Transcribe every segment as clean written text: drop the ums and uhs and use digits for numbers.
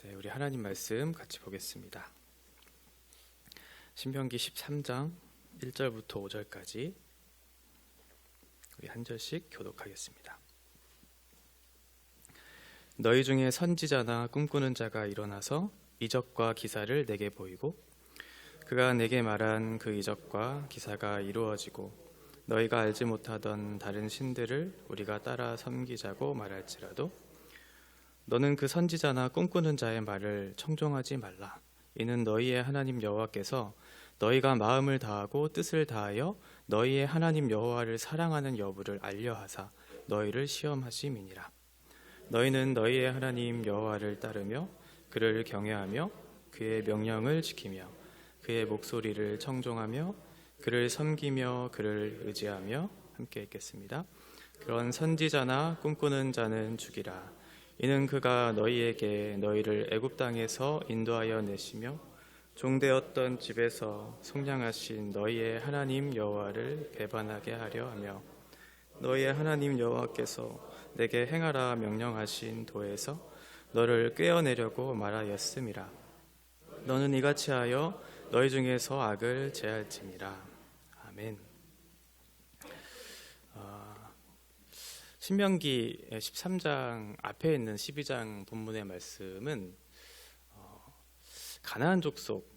네, 우리 하나님 말씀 같이 보겠습니다. 신명기 13장 1절부터 5절까지 우리 한 절씩 교독하겠습니다. 너희 중에 선지자나 꿈꾸는 자가 일어나서 이적과 기사를 내게 보이고 그가 내게 말한 그 이적과 기사가 이루어지고 너희가 알지 못하던 다른 신들을 우리가 따라 섬기자고 말할지라도 너는 그 선지자나 꿈꾸는 자의 말을 청종하지 말라. 이는 너희의 하나님 여호와께서 너희가 마음을 다하고 뜻을 다하여 너희의 하나님 여호와를 사랑하는 여부를 알려하사 너희를 시험하심이니라. 너희는 너희의 하나님 여호와를 따르며 그를 경외하며 그의 명령을 지키며 그의 목소리를 청종하며 그를 섬기며 그를 의지하며 함께 읽겠습니다. 그런 선지자나 꿈꾸는 자는 죽이라. 이는 그가 너희에게 너희를 애굽 땅에서 인도하여 내시며 종되었던 집에서 속량하신 너희의 하나님 여호와를 배반하게 하려 하며 너희의 하나님 여호와께서 내게 행하라 명령하신 도에서 너를 꿰어내려고 말하였음이라. 너는 이같이 하여 너희 중에서 악을 제할지니라. 아멘. 신명기 13장 앞에 있는 12장 본문의 말씀은 가나안 족속,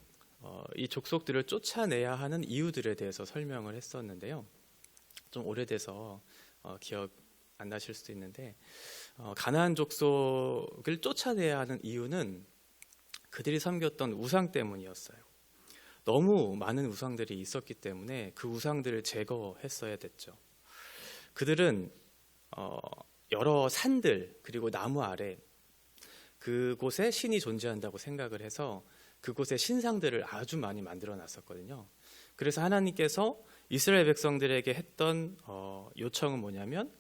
이 족속들을 쫓아내야 하는 이유들에 대해서 설명을 했었는데요. 좀 오래돼서 기억 안 나실 수도 있는데 가나안 족속을 쫓아내야 하는 이유는 그들이 섬겼던 우상 때문이었어요. 너무 많은 우상들이 있었기 때문에 그 우상들을 제거했어야 됐죠. 그들은 여러 산들 그리고 나무 아래 그곳에 신이 존재한다고 생각을 해서 그곳에 신상들을 아주 많이 만들어 놨었거든요. 그래서 하나님께서 이스라엘 백성들에게 했던 요청은 뭐냐면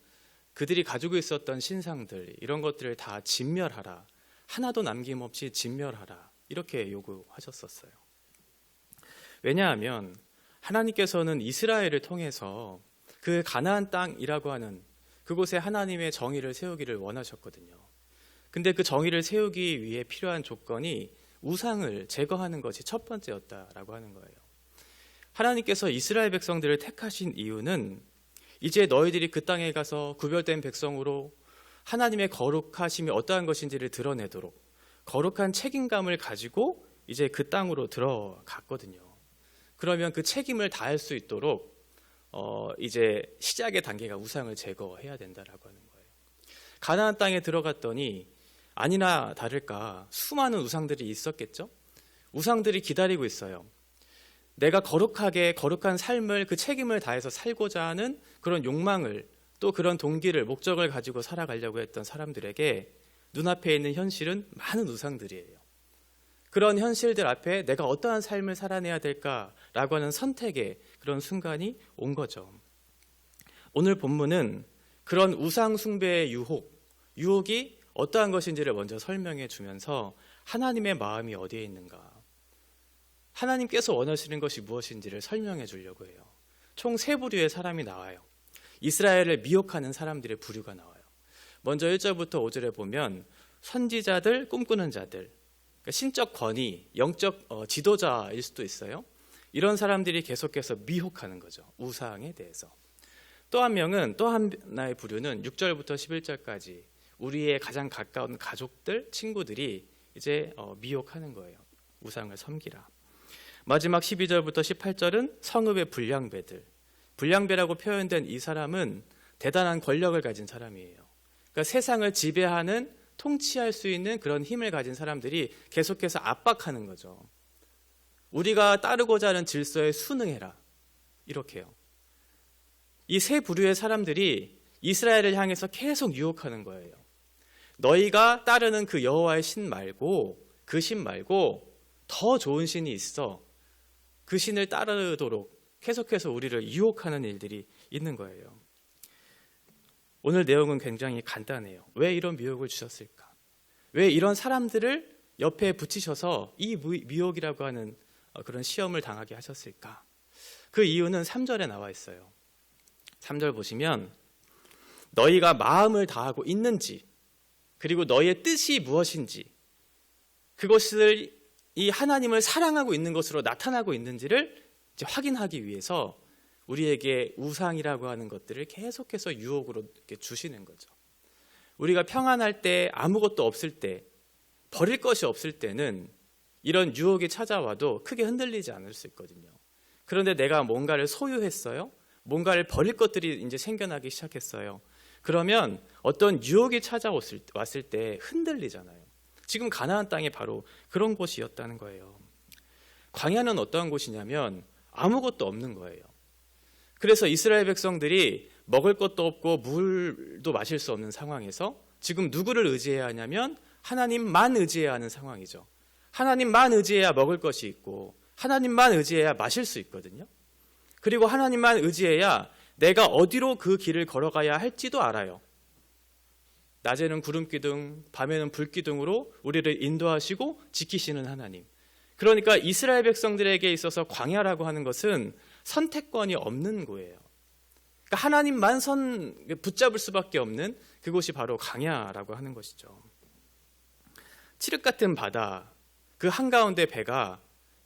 그들이 가지고 있었던 신상들 이런 것들을 다 진멸하라. 하나도 남김없이 진멸하라. 이렇게 요구하셨었어요. 왜냐하면 하나님께서는 이스라엘을 통해서 그 가나안 땅이라고 하는 그곳에 하나님의 정의를 세우기를 원하셨거든요. 근데 그 정의를 세우기 위해 필요한 조건이 우상을 제거하는 것이 첫 번째였다라고 하는 거예요. 하나님께서 이스라엘 백성들을 택하신 이유는 이제 너희들이 그 땅에 가서 구별된 백성으로 하나님의 거룩하심이 어떠한 것인지를 드러내도록 거룩한 책임감을 가지고 이제 그 땅으로 들어갔거든요. 그러면 그 책임을 다할 수 있도록 이제 시작의 단계가 우상을 제거해야 된다라고 하는 거예요. 가나안 땅에 들어갔더니 아니나 다를까 수많은 우상들이 있었겠죠. 우상들이 기다리고 있어요. 내가 거룩하게 거룩한 삶을 그 책임을 다해서 살고자 하는 그런 욕망을 또 그런 동기를 목적을 가지고 살아가려고 했던 사람들에게 눈앞에 있는 현실은 많은 우상들이에요. 그런 현실들 앞에 내가 어떠한 삶을 살아내야 될까라고 하는 선택의 그런 순간이 온 거죠. 오늘 본문은 그런 우상 숭배의 유혹이 어떠한 것인지를 먼저 설명해 주면서 하나님의 마음이 어디에 있는가, 하나님께서 원하시는 것이 무엇인지를 설명해 주려고 해요. 총 세 부류의 사람이 나와요. 이스라엘을 미혹하는 사람들의 부류가 나와요. 먼저 1절부터 5절에 보면 선지자들, 꿈꾸는 자들, 그러니까 신적 권위, 영적 지도자일 수도 있어요. 이런 사람들이 계속해서 미혹하는 거죠. 우상에 대해서. 또 한 명은 또 하나의 부류는 6절부터 11절까지 우리의 가장 가까운 가족들, 친구들이 이제 미혹하는 거예요. 우상을 섬기라. 마지막 12절부터 18절은 성읍의 불량배들. 불량배라고 표현된 이 사람은 대단한 권력을 가진 사람이에요. 그러니까 세상을 지배하는 통치할 수 있는 그런 힘을 가진 사람들이 계속해서 압박하는 거죠. 우리가 따르고자 하는 질서에 순응해라. 이렇게요. 이 세 부류의 사람들이 이스라엘을 향해서 계속 유혹하는 거예요. 너희가 따르는 그 여호와의 신 말고 그 신 말고 더 좋은 신이 있어. 그 신을 따르도록 계속해서 우리를 유혹하는 일들이 있는 거예요. 오늘 내용은 굉장히 간단해요. 왜 이런 미혹을 주셨을까? 왜 이런 사람들을 옆에 붙이셔서 이 미혹이라고 하는 그런 시험을 당하게 하셨을까? 그 이유는 3절에 나와 있어요. 3절 보시면 너희가 마음을 다하고 있는지 그리고 너희의 뜻이 무엇인지 그것을 이 하나님을 사랑하고 있는 것으로 나타나고 있는지를 이제 확인하기 위해서 우리에게 우상이라고 하는 것들을 계속해서 유혹으로 이렇게 주시는 거죠. 우리가 평안할 때, 아무것도 없을 때, 버릴 것이 없을 때는 이런 유혹이 찾아와도 크게 흔들리지 않을 수 있거든요. 그런데 내가 뭔가를 소유했어요. 뭔가를 버릴 것들이 이제 생겨나기 시작했어요. 그러면 어떤 유혹이 찾아왔을 때 흔들리잖아요. 지금 가나안 땅이 바로 그런 곳이었다는 거예요. 광야는 어떠한 곳이냐면 아무것도 없는 거예요. 그래서 이스라엘 백성들이 먹을 것도 없고 물도 마실 수 없는 상황에서 지금 누구를 의지해야 하냐면 하나님만 의지해야 하는 상황이죠. 하나님만 의지해야 먹을 것이 있고 하나님만 의지해야 마실 수 있거든요. 그리고 하나님만 의지해야 내가 어디로 그 길을 걸어가야 할지도 알아요. 낮에는 구름기둥, 밤에는 불기둥으로 우리를 인도하시고 지키시는 하나님. 그러니까 이스라엘 백성들에게 있어서 광야라고 하는 것은 선택권이 없는 거예요. 그러니까 하나님만 붙잡을 수밖에 없는 그곳이 바로 광야라고 하는 것이죠. 칠흑 같은 바다, 그 한가운데 배가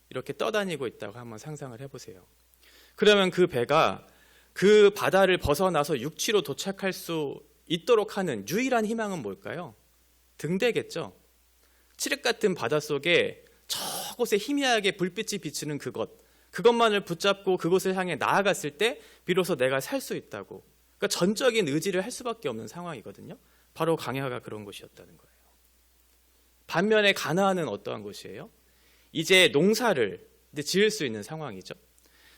이렇게 떠다니고 있다고 한번 상상을 해보세요. 그러면 그 배가 그 바다를 벗어나서 육지로 도착할 수 있도록 하는 유일한 희망은 뭘까요? 등대겠죠. 칠흑 같은 바다 속에 저곳에 희미하게 불빛이 비치는 그것만을 붙잡고 그곳을 향해 나아갔을 때 비로소 내가 살 수 있다고. 그러니까 전적인 의지를 할 수밖에 없는 상황이거든요. 바로 광야가 그런 곳이었다는 거예요. 반면에 가나안은 어떠한 곳이에요? 이제 농사를 이제 지을 수 있는 상황이죠.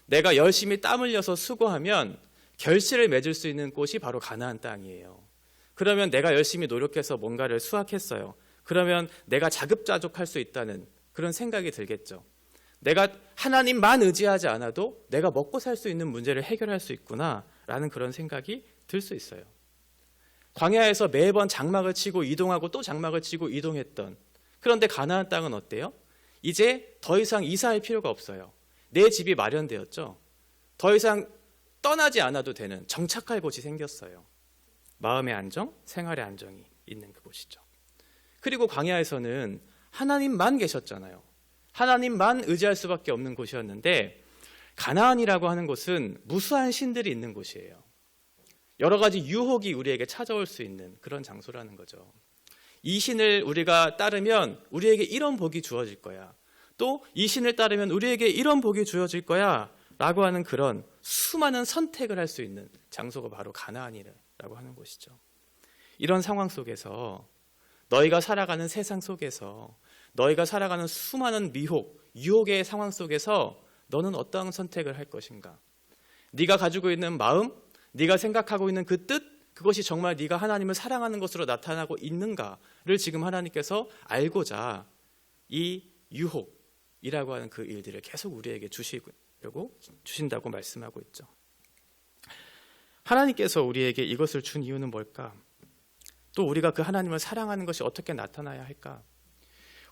내가 열심히 땀 흘려서 수고하면 결실을 맺을 수 있는 곳이 바로 가나안 땅이에요. 그러면 내가 열심히 노력해서 뭔가를 수확했어요. 그러면 내가 자급자족할 수 있다는 그런 생각이 들겠죠. 내가 하나님만 의지하지 않아도 내가 먹고 살 수 있는 문제를 해결할 수 있구나라는 그런 생각이 들 수 있어요. 광야에서 매번 장막을 치고 이동하고 또 장막을 치고 이동했던, 그런데 가나안 땅은 어때요? 이제 더 이상 이사할 필요가 없어요. 내 집이 마련되었죠. 더 이상 떠나지 않아도 되는 정착할 곳이 생겼어요. 마음의 안정, 생활의 안정이 있는 그곳이죠. 그리고 광야에서는 하나님만 계셨잖아요. 하나님만 의지할 수밖에 없는 곳이었는데 가나안이라고 하는 곳은 무수한 신들이 있는 곳이에요. 여러 가지 유혹이 우리에게 찾아올 수 있는 그런 장소라는 거죠. 이 신을 우리가 따르면 우리에게 이런 복이 주어질 거야. 또 이 신을 따르면 우리에게 이런 복이 주어질 거야 라고 하는 그런 수많은 선택을 할 수 있는 장소가 바로 가나안이라고 하는 곳이죠. 이런 상황 속에서 너희가 살아가는 세상 속에서 너희가 살아가는 수많은 미혹, 유혹의 상황 속에서 너는 어떠한 선택을 할 것인가? 네가 가지고 있는 마음, 네가 생각하고 있는 그 뜻, 그것이 정말 네가 하나님을 사랑하는 것으로 나타나고 있는가를 지금 하나님께서 알고자 이 유혹이라고 하는 그 일들을 계속 우리에게 주신다고 말씀하고 있죠. 하나님께서 우리에게 이것을 준 이유는 뭘까? 또 우리가 그 하나님을 사랑하는 것이 어떻게 나타나야 할까?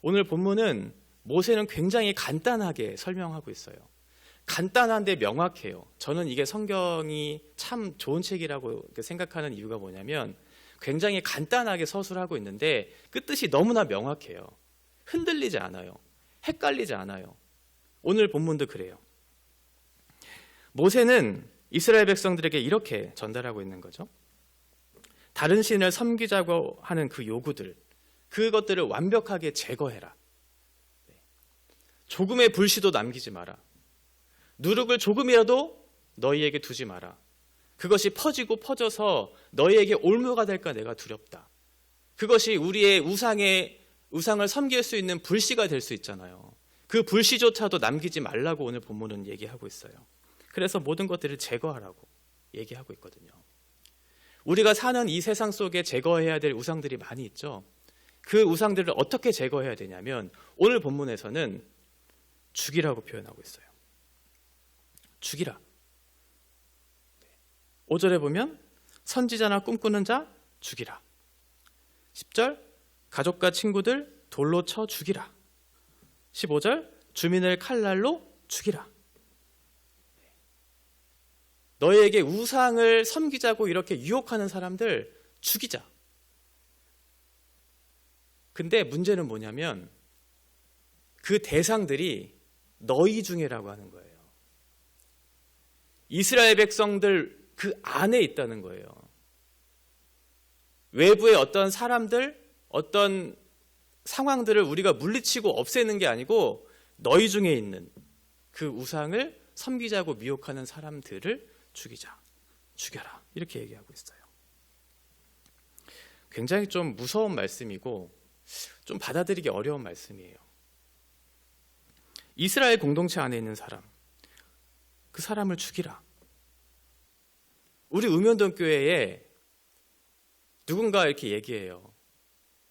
오늘 본문은 모세는 굉장히 간단하게 설명하고 있어요. 간단한데 명확해요. 저는 이게 성경이 참 좋은 책이라고 생각하는 이유가 뭐냐면 굉장히 간단하게 서술하고 있는데 그 뜻이 너무나 명확해요. 흔들리지 않아요. 헷갈리지 않아요. 오늘 본문도 그래요. 모세는 이스라엘 백성들에게 이렇게 전달하고 있는 거죠. 다른 신을 섬기자고 하는 그 요구들, 그것들을 완벽하게 제거해라. 조금의 불씨도 남기지 마라. 누룩을 조금이라도 너희에게 두지 마라. 그것이 퍼지고 퍼져서 너희에게 올무가 될까 내가 두렵다. 그것이 우리의 우상을 섬길 수 있는 불씨가 될 수 있잖아요. 그 불씨조차도 남기지 말라고 오늘 본문은 얘기하고 있어요. 그래서 모든 것들을 제거하라고 얘기하고 있거든요. 우리가 사는 이 세상 속에 제거해야 될 우상들이 많이 있죠. 그 우상들을 어떻게 제거해야 되냐면 오늘 본문에서는 죽이라고 표현하고 있어요. 죽이라. 5절에 보면 선지자나 꿈꾸는 자 죽이라. 10절 가족과 친구들 돌로 쳐 죽이라. 15절 주민을 칼날로 죽이라. 너희에게 우상을 섬기자고 이렇게 유혹하는 사람들 죽이자. 근데 문제는 뭐냐면 그 대상들이 너희 중에라고 하는 거예요. 이스라엘 백성들 그 안에 있다는 거예요. 외부의 어떤 사람들, 어떤 상황들을 우리가 물리치고 없애는 게 아니고 너희 중에 있는 그 우상을 섬기자고 미혹하는 사람들을 죽여라. 이렇게 얘기하고 있어요. 굉장히 좀 무서운 말씀이고 좀 받아들이기 어려운 말씀이에요. 이스라엘 공동체 안에 있는 사람, 그 사람을 죽이라. 우리 음현동 교회에 누군가 이렇게 얘기해요.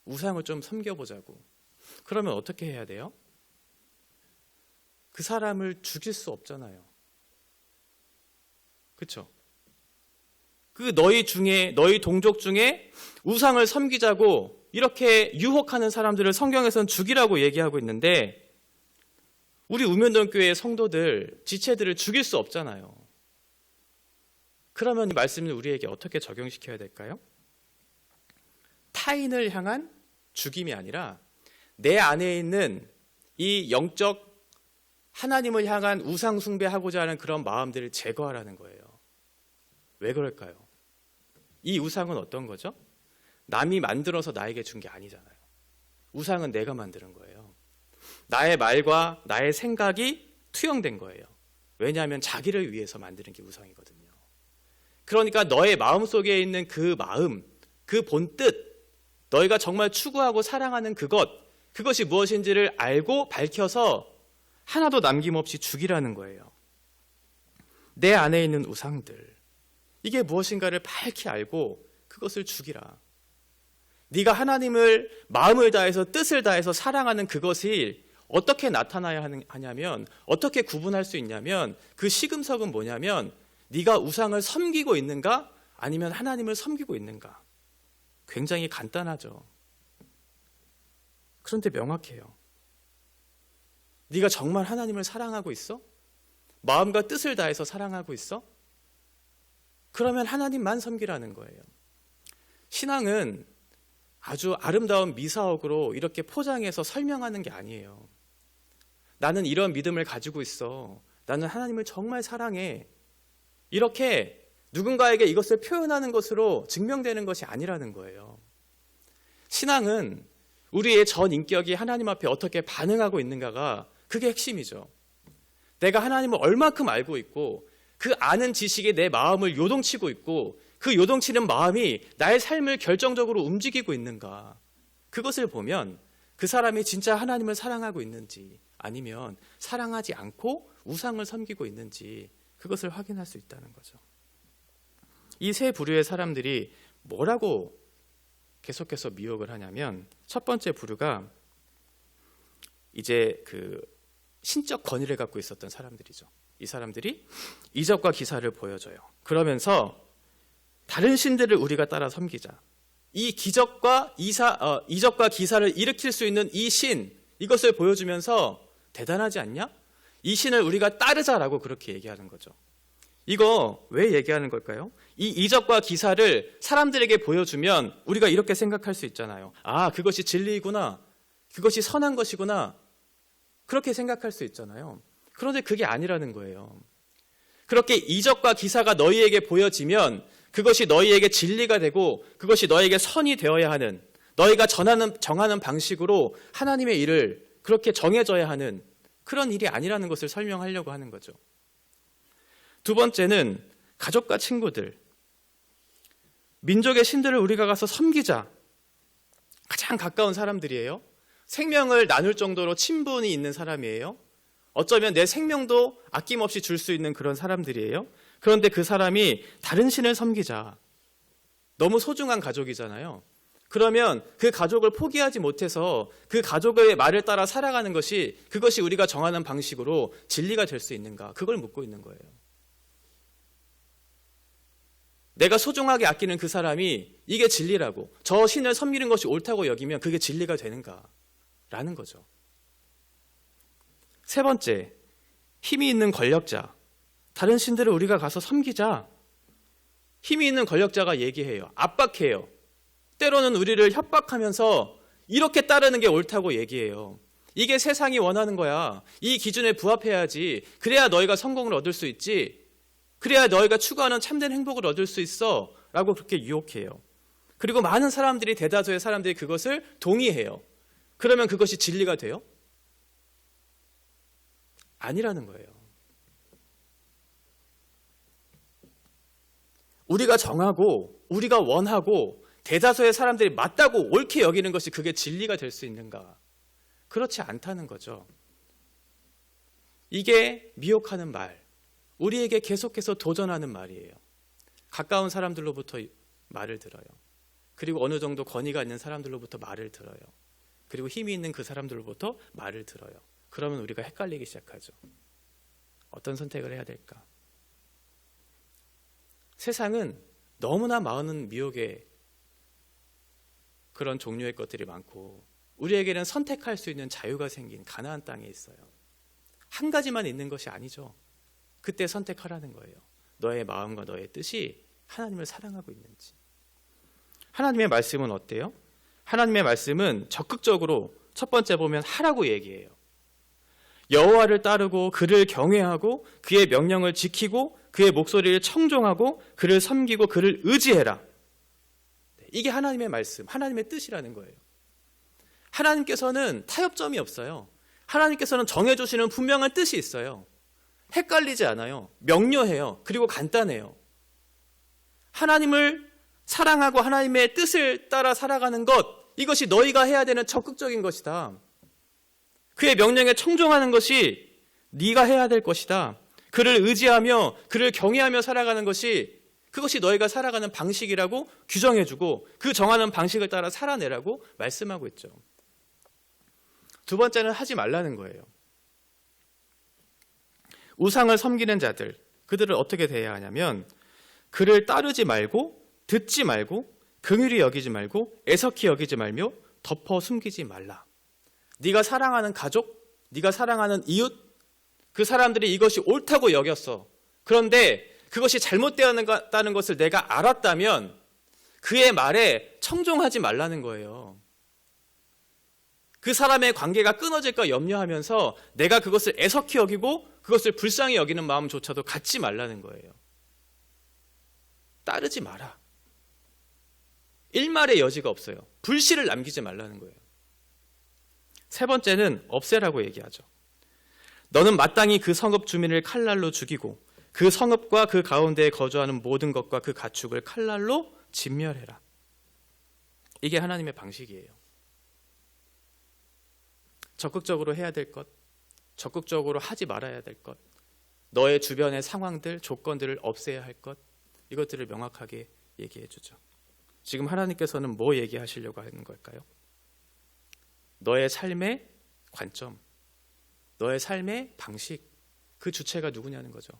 우상을 좀 섬겨보자고. 그러면 어떻게 해야 돼요? 그 사람을 죽일 수 없잖아요. 그렇죠? 그 너희 동족 중에 우상을 섬기자고 이렇게 유혹하는 사람들을 성경에서는 죽이라고 얘기하고 있는데 우리 우면동 교회의 성도들, 지체들을 죽일 수 없잖아요. 그러면 이 말씀을 우리에게 어떻게 적용시켜야 될까요? 타인을 향한 죽임이 아니라 내 안에 있는 이 영적 하나님을 향한 우상 숭배하고자 하는 그런 마음들을 제거하라는 거예요. 왜 그럴까요? 이 우상은 어떤 거죠? 남이 만들어서 나에게 준 게 아니잖아요. 우상은 내가 만드는 거예요. 나의 말과 나의 생각이 투영된 거예요. 왜냐하면 자기를 위해서 만드는 게 우상이거든요. 그러니까 너의 마음속에 있는 그 마음, 그 본뜻, 너희가 정말 추구하고 사랑하는 그것이 무엇인지를 알고 밝혀서 하나도 남김없이 죽이라는 거예요. 내 안에 있는 우상들, 이게 무엇인가를 밝히 알고 그것을 죽이라. 네가 하나님을 마음을 다해서 뜻을 다해서 사랑하는 그것이 어떻게 나타나야 하냐면, 어떻게 구분할 수 있냐면 그 시금석은 뭐냐면 네가 우상을 섬기고 있는가 아니면 하나님을 섬기고 있는가. 굉장히 간단하죠. 그런데 명확해요. 네가 정말 하나님을 사랑하고 있어? 마음과 뜻을 다해서 사랑하고 있어? 그러면 하나님만 섬기라는 거예요. 신앙은 아주 아름다운 미사옥으로 이렇게 포장해서 설명하는 게 아니에요. 나는 이런 믿음을 가지고 있어. 나는 하나님을 정말 사랑해. 이렇게 누군가에게 이것을 표현하는 것으로 증명되는 것이 아니라는 거예요. 신앙은 우리의 전 인격이 하나님 앞에 어떻게 반응하고 있는가가 그게 핵심이죠. 내가 하나님을 얼마큼 알고 있고 그 아는 지식이 내 마음을 요동치고 있고 그 요동치는 마음이 나의 삶을 결정적으로 움직이고 있는가. 그것을 보면 그 사람이 진짜 하나님을 사랑하고 있는지 아니면 사랑하지 않고 우상을 섬기고 있는지 그것을 확인할 수 있다는 거죠. 이 세 부류의 사람들이 뭐라고 계속해서 미혹을 하냐면 첫 번째 부류가 이제 그 신적 권위를 갖고 있었던 사람들이죠. 이 사람들이 이적과 기사를 보여줘요. 그러면서 다른 신들을 우리가 따라 섬기자. 이 이적과 기사를 일으킬 수 있는 이 신, 이것을 보여주면서 대단하지 않냐? 이 신을 우리가 따르자라고 그렇게 얘기하는 거죠. 이거 왜 얘기하는 걸까요? 이 이적과 기사를 사람들에게 보여주면 우리가 이렇게 생각할 수 있잖아요. 아, 그것이 진리이구나. 그것이 선한 것이구나. 그렇게 생각할 수 있잖아요. 그런데 그게 아니라는 거예요. 그렇게 이적과 기사가 너희에게 보여지면 그것이 너희에게 진리가 되고 그것이 너희에게 선이 되어야 하는, 너희가 정하는 방식으로 하나님의 일을 그렇게 정해져야 하는 그런 일이 아니라는 것을 설명하려고 하는 거죠. 두 번째는 가족과 친구들. 민족의 신들을 우리가 가서 섬기자. 가장 가까운 사람들이에요. 생명을 나눌 정도로 친분이 있는 사람이에요. 어쩌면 내 생명도 아낌없이 줄 수 있는 그런 사람들이에요. 그런데 그 사람이 다른 신을 섬기자. 너무 소중한 가족이잖아요. 그러면 그 가족을 포기하지 못해서 그 가족의 말을 따라 살아가는 것이 그것이 우리가 정하는 방식으로 진리가 될 수 있는가? 그걸 묻고 있는 거예요. 내가 소중하게 아끼는 그 사람이 이게 진리라고, 저 신을 섬기는 것이 옳다고 여기면 그게 진리가 되는가? 라는 거죠. 세 번째, 힘이 있는 권력자. 다른 신들을 우리가 가서 섬기자. 힘이 있는 권력자가 얘기해요. 압박해요. 때로는 우리를 협박하면서 이렇게 따르는 게 옳다고 얘기해요. 이게 세상이 원하는 거야. 이 기준에 부합해야지. 그래야 너희가 성공을 얻을 수 있지. 그래야 너희가 추구하는 참된 행복을 얻을 수 있어. 라고 그렇게 유혹해요. 그리고 많은 사람들이, 대다수의 사람들이 그것을 동의해요. 그러면 그것이 진리가 돼요? 아니라는 거예요. 우리가 정하고 우리가 원하고 대다수의 사람들이 맞다고 옳게 여기는 것이 그게 진리가 될 수 있는가? 그렇지 않다는 거죠. 이게 미혹하는 말, 우리에게 계속해서 도전하는 말이에요. 가까운 사람들로부터 말을 들어요. 그리고 어느 정도 권위가 있는 사람들로부터 말을 들어요. 그리고 힘이 있는 그 사람들로부터 말을 들어요. 그러면 우리가 헷갈리기 시작하죠. 어떤 선택을 해야 될까? 세상은 너무나 많은 미혹의 그런 종류의 것들이 많고 우리에게는 선택할 수 있는 자유가 생긴 가나안 땅에 있어요. 한 가지만 있는 것이 아니죠. 그때 선택하라는 거예요. 너의 마음과 너의 뜻이 하나님을 사랑하고 있는지. 하나님의 말씀은 어때요? 하나님의 말씀은 적극적으로 첫 번째 보면 하라고 얘기해요. 여호와를 따르고 그를 경외하고 그의 명령을 지키고 그의 목소리를 청종하고 그를 섬기고 그를 의지해라. 이게 하나님의 말씀, 하나님의 뜻이라는 거예요. 하나님께서는 타협점이 없어요. 하나님께서는 정해주시는 분명한 뜻이 있어요. 헷갈리지 않아요. 명료해요. 그리고 간단해요. 하나님을 사랑하고 하나님의 뜻을 따라 살아가는 것, 이것이 너희가 해야 되는 적극적인 것이다. 그의 명령에 청종하는 것이 네가 해야 될 것이다. 그를 의지하며 그를 경외하며 살아가는 것이, 그것이 너희가 살아가는 방식이라고 규정해주고 그 정하는 방식을 따라 살아내라고 말씀하고 있죠. 두 번째는 하지 말라는 거예요. 우상을 섬기는 자들, 그들을 어떻게 대해야 하냐면 그를 따르지 말고 듣지 말고 긍휼히 여기지 말고 애석히 여기지 말며 덮어 숨기지 말라. 네가 사랑하는 가족, 네가 사랑하는 이웃, 그 사람들이 이것이 옳다고 여겼어. 그런데 그것이 잘못되었다는 것을 내가 알았다면 그의 말에 청종하지 말라는 거예요. 그 사람의 관계가 끊어질까 염려하면서 내가 그것을 애석히 여기고 그것을 불쌍히 여기는 마음조차도 갖지 말라는 거예요. 따르지 마라. 일말의 여지가 없어요. 불씨를 남기지 말라는 거예요. 세 번째는 없애라고 얘기하죠. 너는 마땅히 그 성읍 주민을 칼날로 죽이고 그 성읍과 그 가운데에 거주하는 모든 것과 그 가축을 칼날로 진멸해라. 이게 하나님의 방식이에요. 적극적으로 해야 될 것, 적극적으로 하지 말아야 될 것, 너의 주변의 상황들, 조건들을 없애야 할 것, 이것들을 명확하게 얘기해 주죠. 지금 하나님께서는 뭐 얘기하시려고 하는 걸까요? 너의 삶의 관점, 너의 삶의 방식, 그 주체가 누구냐는 거죠.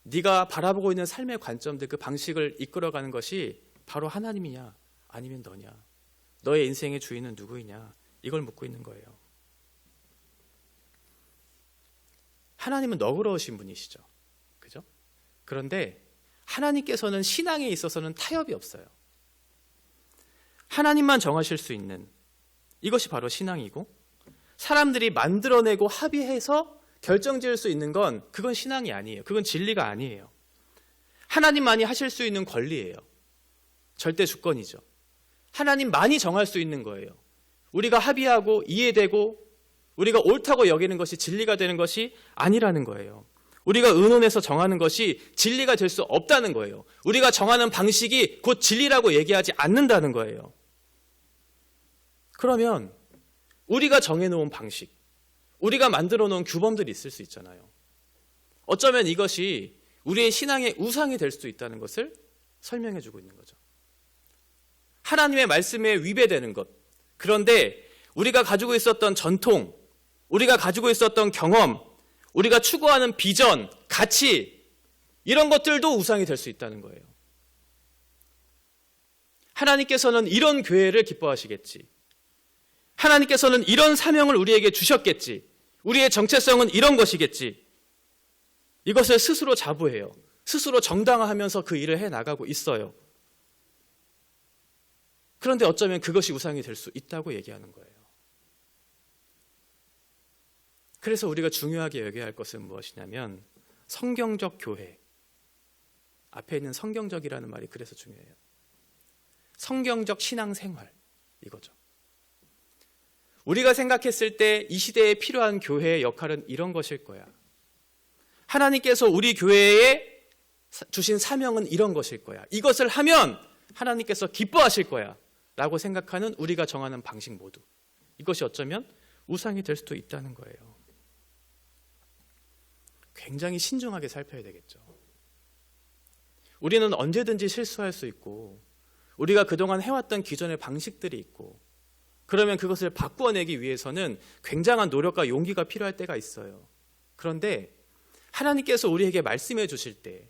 네가 바라보고 있는 삶의 관점들, 그 방식을 이끌어가는 것이 바로 하나님이냐 아니면 너냐, 너의 인생의 주인은 누구이냐, 이걸 묻고 있는 거예요. 하나님은 너그러우신 분이시죠. 그죠? 그런데 하나님께서는 신앙에 있어서는 타협이 없어요. 하나님만 정하실 수 있는, 이것이 바로 신앙이고, 사람들이 만들어내고 합의해서 결정지을 수 있는 건 그건 신앙이 아니에요. 그건 진리가 아니에요. 하나님만이 하실 수 있는 권리예요. 절대 주권이죠. 하나님만이 정할 수 있는 거예요. 우리가 합의하고 이해되고 우리가 옳다고 여기는 것이 진리가 되는 것이 아니라는 거예요. 우리가 의논해서 정하는 것이 진리가 될 수 없다는 거예요. 우리가 정하는 방식이 곧 진리라고 얘기하지 않는다는 거예요. 그러면 우리가 정해놓은 방식, 우리가 만들어 놓은 규범들이 있을 수 있잖아요. 어쩌면 이것이 우리의 신앙의 우상이 될 수도 있다는 것을 설명해 주고 있는 거죠. 하나님의 말씀에 위배되는 것, 그런데 우리가 가지고 있었던 전통, 우리가 가지고 있었던 경험, 우리가 추구하는 비전, 가치, 이런 것들도 우상이 될 수 있다는 거예요. 하나님께서는 이런 교회를 기뻐하시겠지. 하나님께서는 이런 사명을 우리에게 주셨겠지. 우리의 정체성은 이런 것이겠지. 이것을 스스로 자부해요. 스스로 정당화하면서 그 일을 해나가고 있어요. 그런데 어쩌면 그것이 우상이 될 수 있다고 얘기하는 거예요. 그래서 우리가 중요하게 여겨야 할 것은 무엇이냐면 성경적 교회. 앞에 있는 성경적이라는 말이 그래서 중요해요. 성경적 신앙생활, 이거죠. 우리가 생각했을 때 이 시대에 필요한 교회의 역할은 이런 것일 거야. 하나님께서 우리 교회에 주신 사명은 이런 것일 거야. 이것을 하면 하나님께서 기뻐하실 거야 라고 생각하는 우리가 정하는 방식 모두, 이것이 어쩌면 우상이 될 수도 있다는 거예요. 굉장히 신중하게 살펴야 되겠죠. 우리는 언제든지 실수할 수 있고 우리가 그동안 해왔던 기존의 방식들이 있고, 그러면 그것을 바꾸어내기 위해서는 굉장한 노력과 용기가 필요할 때가 있어요. 그런데 하나님께서 우리에게 말씀해 주실 때,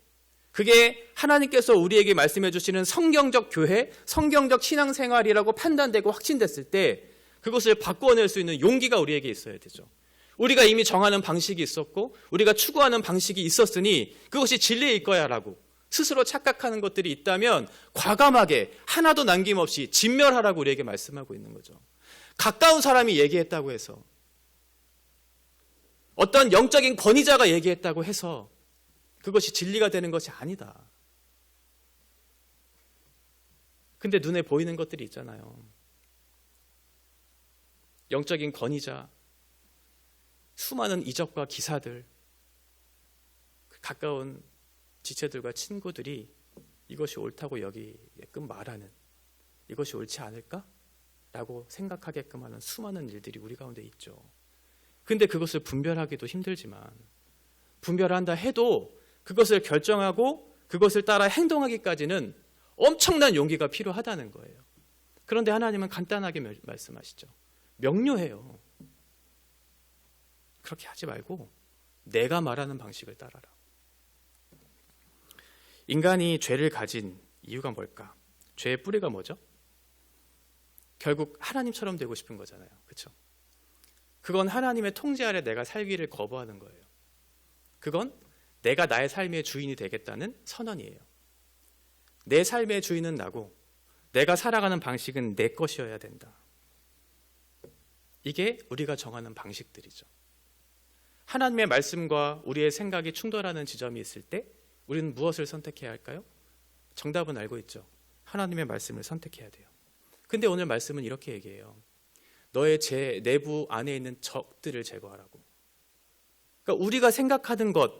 그게 하나님께서 우리에게 말씀해 주시는 성경적 교회, 성경적 신앙생활이라고 판단되고 확신됐을 때 그것을 바꾸어낼 수 있는 용기가 우리에게 있어야 되죠. 우리가 이미 정하는 방식이 있었고 우리가 추구하는 방식이 있었으니 그것이 진리일 거야 라고 스스로 착각하는 것들이 있다면 과감하게 하나도 남김없이 진멸하라고 우리에게 말씀하고 있는 거죠. 가까운 사람이 얘기했다고 해서, 어떤 영적인 권위자가 얘기했다고 해서 그것이 진리가 되는 것이 아니다. 근데 눈에 보이는 것들이 있잖아요. 영적인 권위자, 수많은 이적과 기사들, 가까운 지체들과 친구들이 이것이 옳다고 여기게끔 말하는, 이것이 옳지 않을까? 라고 생각하게끔 하는 수많은 일들이 우리 가운데 있죠. 근데 그것을 분별하기도 힘들지만, 분별한다 해도 그것을 결정하고 그것을 따라 행동하기까지는 엄청난 용기가 필요하다는 거예요. 그런데 하나님은 간단하게 말씀하시죠. 명료해요. 그렇게 하지 말고 내가 말하는 방식을 따라라. 인간이 죄를 가진 이유가 뭘까? 죄의 뿌리가 뭐죠? 결국 하나님처럼 되고 싶은 거잖아요. 그렇죠? 그건 하나님의 통제 아래 내가 살기를 거부하는 거예요. 그건 내가 나의 삶의 주인이 되겠다는 선언이에요. 내 삶의 주인은 나고 내가 살아가는 방식은 내 것이어야 된다. 이게 우리가 정하는 방식들이죠. 하나님의 말씀과 우리의 생각이 충돌하는 지점이 있을 때 우리는 무엇을 선택해야 할까요? 정답은 알고 있죠. 하나님의 말씀을 선택해야 돼요. 근데 오늘 말씀은 이렇게 얘기해요. 너의 제 내부 안에 있는 적들을 제거하라고. 그러니까 우리가 생각하는 것,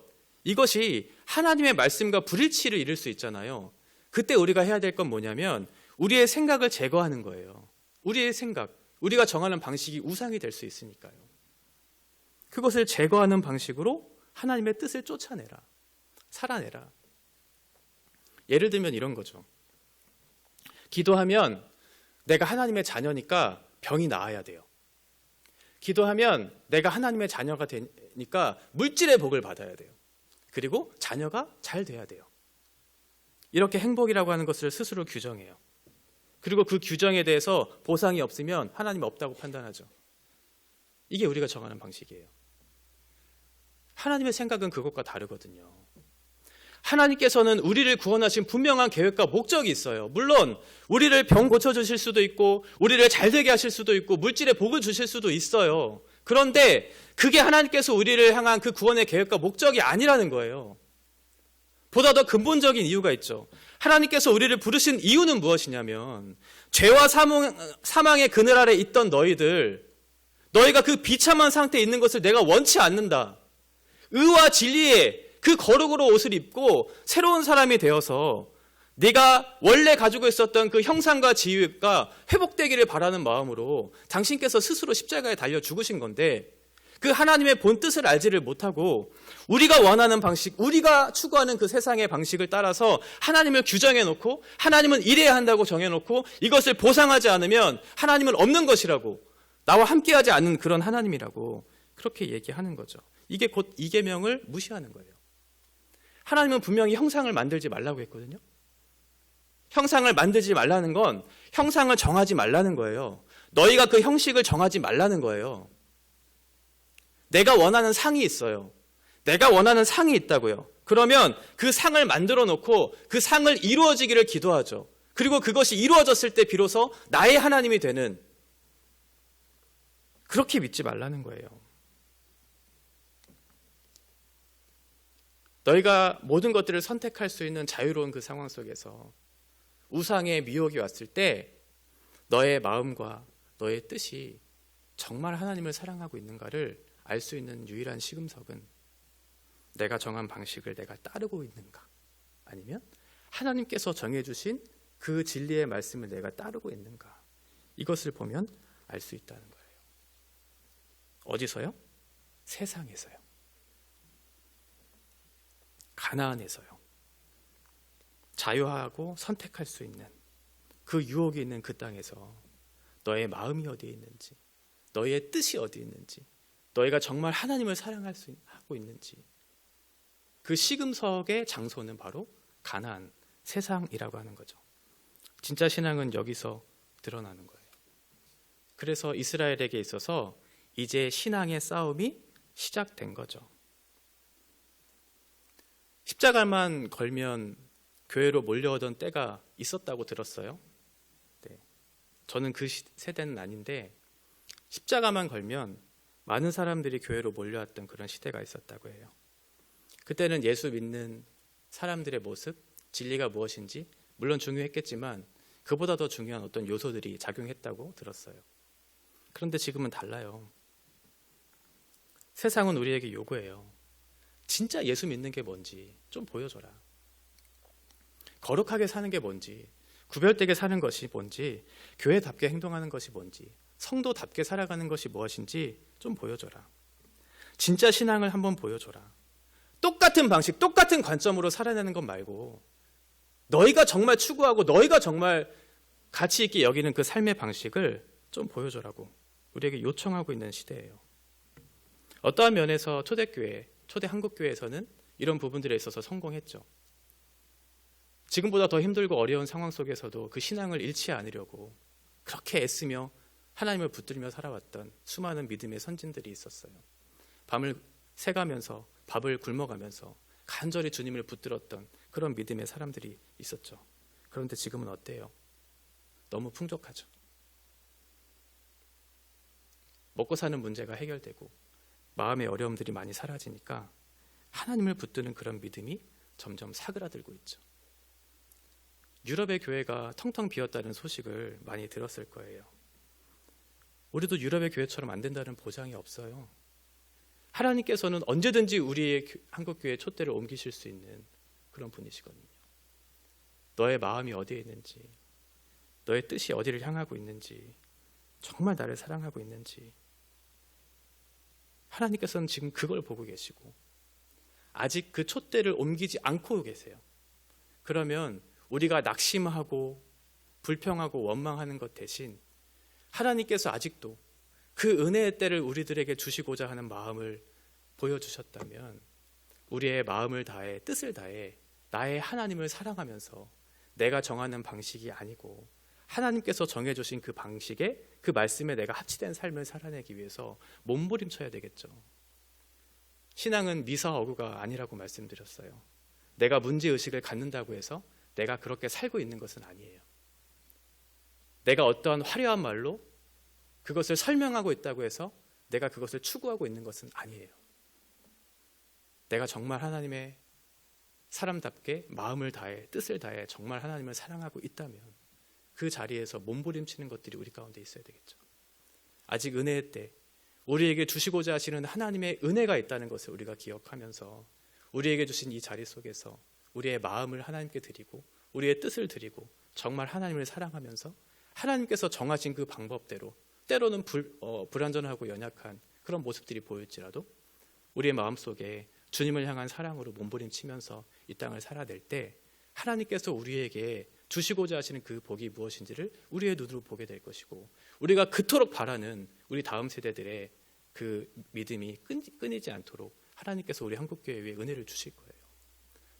이것이 하나님의 말씀과 불일치를 이룰 수 있잖아요. 그때 우리가 해야 될 건 뭐냐면 우리의 생각을 제거하는 거예요. 우리의 생각, 우리가 정하는 방식이 우상이 될 수 있으니까요. 그것을 제거하는 방식으로 하나님의 뜻을 쫓아내라. 살아내라. 예를 들면 이런 거죠. 기도하면 내가 하나님의 자녀니까 병이 나아야 돼요. 기도하면 내가 하나님의 자녀가 되니까 물질의 복을 받아야 돼요. 그리고 자녀가 잘 돼야 돼요. 이렇게 행복이라고 하는 것을 스스로 규정해요. 그리고 그 규정에 대해서 보상이 없으면 하나님 없다고 판단하죠. 이게 우리가 정하는 방식이에요. 하나님의 생각은 그것과 다르거든요. 하나님께서는 우리를 구원하신 분명한 계획과 목적이 있어요. 물론 우리를 병 고쳐주실 수도 있고 우리를 잘되게 하실 수도 있고 물질의 복을 주실 수도 있어요. 그런데 그게 하나님께서 우리를 향한 그 구원의 계획과 목적이 아니라는 거예요. 보다 더 근본적인 이유가 있죠. 하나님께서 우리를 부르신 이유는 무엇이냐면 죄와 사망의 그늘 아래 있던 너희가 그 비참한 상태에 있는 것을 내가 원치 않는다. 의와 진리의 그 거룩으로 옷을 입고 새로운 사람이 되어서 네가 원래 가지고 있었던 그 형상과 지위가 회복되기를 바라는 마음으로 당신께서 스스로 십자가에 달려 죽으신 건데, 그 하나님의 본 뜻을 알지를 못하고 우리가 원하는 방식, 우리가 추구하는 그 세상의 방식을 따라서 하나님을 규정해놓고 하나님은 이래야 한다고 정해놓고 이것을 보상하지 않으면 하나님은 없는 것이라고, 나와 함께하지 않는 그런 하나님이라고 그렇게 얘기하는 거죠. 이게 곧 이 계명을 무시하는 거예요. 하나님은 분명히 형상을 만들지 말라고 했거든요. 형상을 만들지 말라는 건 형상을 정하지 말라는 거예요. 너희가 그 형식을 정하지 말라는 거예요. 내가 원하는 상이 있어요. 내가 원하는 상이 있다고요. 그러면 그 상을 만들어 놓고 그 상을 이루어지기를 기도하죠. 그리고 그것이 이루어졌을 때 비로소 나의 하나님이 되는, 그렇게 믿지 말라는 거예요. 너희가 모든 것들을 선택할 수 있는 자유로운 그 상황 속에서 우상의 미혹이 왔을 때 너의 마음과 너의 뜻이 정말 하나님을 사랑하고 있는가를 알 수 있는 유일한 시금석은 내가 정한 방식을 내가 따르고 있는가, 아니면 하나님께서 정해주신 그 진리의 말씀을 내가 따르고 있는가, 이것을 보면 알 수 있다는 거예요. 어디서요? 세상에서요. 가나안에서요. 자유하고 선택할 수 있는 그 유혹이 있는 그 땅에서 너의 마음이 어디에 있는지, 너의 뜻이 어디에 있는지, 너희가 정말 하나님을 하고 있는지, 그 시금석의 장소는 바로 가나안, 세상이라고 하는 거죠. 진짜 신앙은 여기서 드러나는 거예요. 그래서 이스라엘에게 있어서 이제 신앙의 싸움이 시작된 거죠. 십자가만 걸면 교회로 몰려오던 때가 있었다고 들었어요. 네. 저는 그 세대는 아닌데 십자가만 걸면 많은 사람들이 교회로 몰려왔던 그런 시대가 있었다고 해요. 그때는 예수 믿는 사람들의 모습, 진리가 무엇인지 물론 중요했겠지만 그보다 더 중요한 어떤 요소들이 작용했다고 들었어요. 그런데 지금은 달라요. 세상은 우리에게 요구해요. 진짜 예수 믿는 게 뭔지 좀 보여줘라. 거룩하게 사는 게 뭔지, 구별되게 사는 것이 뭔지, 교회답게 행동하는 것이 뭔지, 성도답게 살아가는 것이 무엇인지 좀 보여줘라. 진짜 신앙을 한번 보여줘라. 똑같은 방식, 똑같은 관점으로 살아내는 것 말고 너희가 정말 추구하고 너희가 정말 가치 있게 여기는 그 삶의 방식을 좀 보여줘라고 우리에게 요청하고 있는 시대예요. 어떠한 면에서 초대교회, 초대 한국교회에서는 이런 부분들에 있어서 성공했죠. 지금보다 더 힘들고 어려운 상황 속에서도 그 신앙을 잃지 않으려고 그렇게 애쓰며 하나님을 붙들며 살아왔던 수많은 믿음의 선진들이 있었어요. 밤을 새가면서 밥을 굶어가면서 간절히 주님을 붙들었던 그런 믿음의 사람들이 있었죠. 그런데 지금은 어때요? 너무 풍족하죠. 먹고 사는 문제가 해결되고 마음의 어려움들이 많이 사라지니까 하나님을 붙드는 그런 믿음이 점점 사그라들고 있죠. 유럽의 교회가 텅텅 비었다는 소식을 많이 들었을 거예요. 우리도 유럽의 교회처럼 안 된다는 보장이 없어요. 하나님께서는 언제든지 우리의 한국교회의 촛대를 옮기실 수 있는 그런 분이시거든요. 너의 마음이 어디에 있는지, 너의 뜻이 어디를 향하고 있는지, 정말 나를 사랑하고 있는지, 하나님께서는 지금 그걸 보고 계시고 아직 그 촛대를 옮기지 않고 계세요. 그러면 우리가 낙심하고 불평하고 원망하는 것 대신 하나님께서 아직도 그 은혜의 때를 우리들에게 주시고자 하는 마음을 보여주셨다면 우리의 마음을 다해 뜻을 다해 나의 하나님을 사랑하면서 내가 정하는 방식이 아니고 하나님께서 정해주신 그 방식에 그 말씀에 내가 합치된 삶을 살아내기 위해서 몸부림쳐야 되겠죠. 신앙은 미사어구가 아니라고 말씀드렸어요. 내가 문제의식을 갖는다고 해서 내가 그렇게 살고 있는 것은 아니에요. 내가 어떠한 화려한 말로 그것을 설명하고 있다고 해서 내가 그것을 추구하고 있는 것은 아니에요. 내가 정말 하나님의 사람답게 마음을 다해 뜻을 다해 정말 하나님을 사랑하고 있다면 그 자리에서 몸부림치는 것들이 우리 가운데 있어야 되겠죠. 아직 은혜의 때 우리에게 주시고자 하시는 하나님의 은혜가 있다는 것을 우리가 기억하면서 우리에게 주신 이 자리 속에서 우리의 마음을 하나님께 드리고 우리의 뜻을 드리고 정말 하나님을 사랑하면서 하나님께서 정하신 그 방법대로 때로는 불완전하고 연약한 그런 모습들이 보일지라도 우리의 마음속에 주님을 향한 사랑으로 몸부림치면서 이 땅을 살아낼 때 하나님께서 우리에게 주시고자 하시는 그 복이 무엇인지를 우리의 눈으로 보게 될 것이고 우리가 그토록 바라는 우리 다음 세대들의 그 믿음이 끊이지 않도록 하나님께서 우리 한국교회에 은혜를 주실 거예요.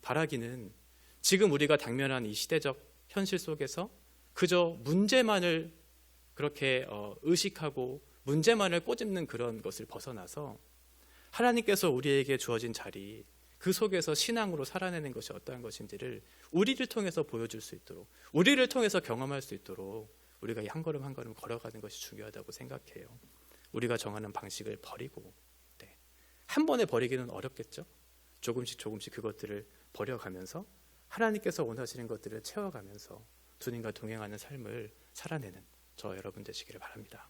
바라기는 지금 우리가 당면한 이 시대적 현실 속에서 그저 문제만을 그렇게 의식하고 문제만을 꼬집는 그런 것을 벗어나서 하나님께서 우리에게 주어진 자리, 그 속에서 신앙으로 살아내는 것이 어떠한 것인지를 우리를 통해서 보여줄 수 있도록, 우리를 통해서 경험할 수 있도록 우리가 한 걸음 한 걸음 걸어가는 것이 중요하다고 생각해요. 우리가 정하는 방식을 버리고, 한 번에 버리기는 어렵겠죠. 조금씩 그것들을 버려가면서 하나님께서 원하시는 것들을 채워가면서 주님과 동행하는 삶을 살아내는 저 여러분 되시기를 바랍니다.